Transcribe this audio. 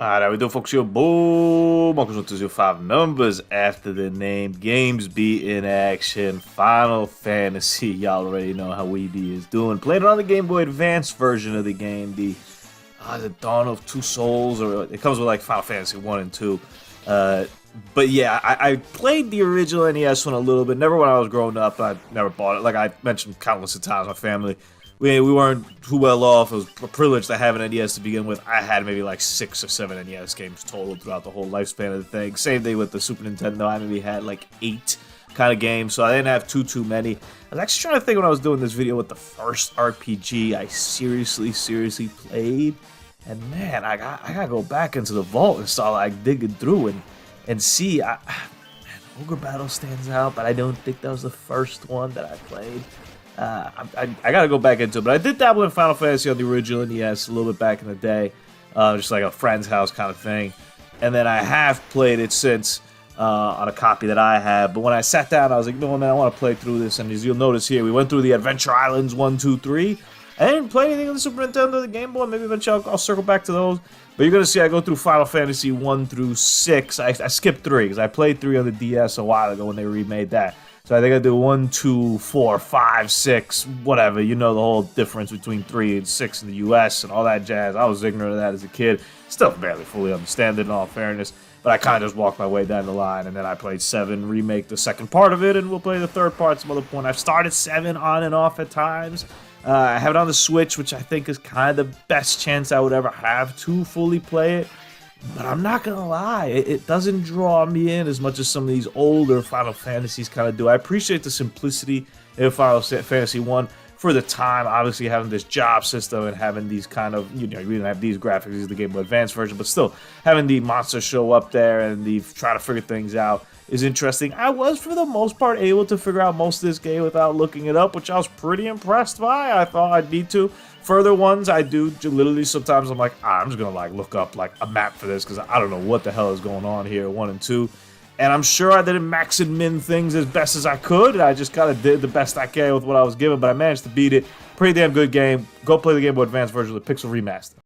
Alright, how we doing, folks? Yo, boom! Welcome to 5 numbers after the name. Games be in action. Final Fantasy. Y'all already know how we be is doing. Played it on the Game Boy Advance version of the game. The Dawn of Two Souls, or it comes with like Final Fantasy 1 and 2. But yeah, I played the original NES one a little bit. Never when I was growing up. I never bought it. Like I mentioned countless of times, my family. We weren't too well off. It was a privilege to have an NES to begin with. I had maybe like 6 or 7 NES games total throughout the whole lifespan of the thing. Same thing with the Super Nintendo. I maybe had like 8 kind of games, so I didn't have too many. I was actually trying to think when I was doing this video what the first RPG I seriously played. And man, I gotta go back into the vault and start like digging through and see. Man, Ogre Battle stands out, but I don't think that was the first one that I played. I gotta go back into it, but I did dabble in Final Fantasy on the original NES a little bit back in the day, just like a friend's house kind of thing. And then I have played it since on a copy that I have. But when I sat down, I was like, no, man, I want to play through this. And as you'll notice here, we went through the Adventure Islands 1, 2, 3. I didn't play anything on the Super Nintendo, the Game Boy. Maybe eventually I'll circle back to those. But you're gonna see I go through Final Fantasy 1 through 6. I skipped 3 because I played 3 on the DS a while ago when they remade that. So I think I do 1, 2, 4, 5, 6, whatever. You know the whole difference between 3 and 6 in the US and all that jazz. I was ignorant of that as a kid. Still barely fully understand it in all fairness. But I kind of just walked my way down the line, and then I played 7, remake the second part of it, and we'll play the third part some other point. I've started 7 on and off at times. I have it on the Switch, which I think is kind of the best chance I would ever have to fully play it. But I'm not gonna lie, it doesn't draw me in as much as some of these older Final Fantasies kind of do. I appreciate the simplicity in Final Fantasy 1 for the time, obviously having this job system and having these kind of, you know, we didn't have these graphics, this is the Game Boy Advance version, but still, having the monsters show up there and the try to figure things out is interesting. I was, for the most part, able to figure out most of this game without looking it up, which I was pretty impressed by. I thought I'd need to. Further ones, I do literally sometimes I'm like, I'm just gonna like look up like a map for this because I don't know what the hell is going on here, 1 and 2. And I'm sure I didn't max and min things as best as I could. I just kind of did the best I can with what I was given, but I managed to beat it. Pretty damn good game. Go play the Game Boy Advance version of the Pixel Remaster.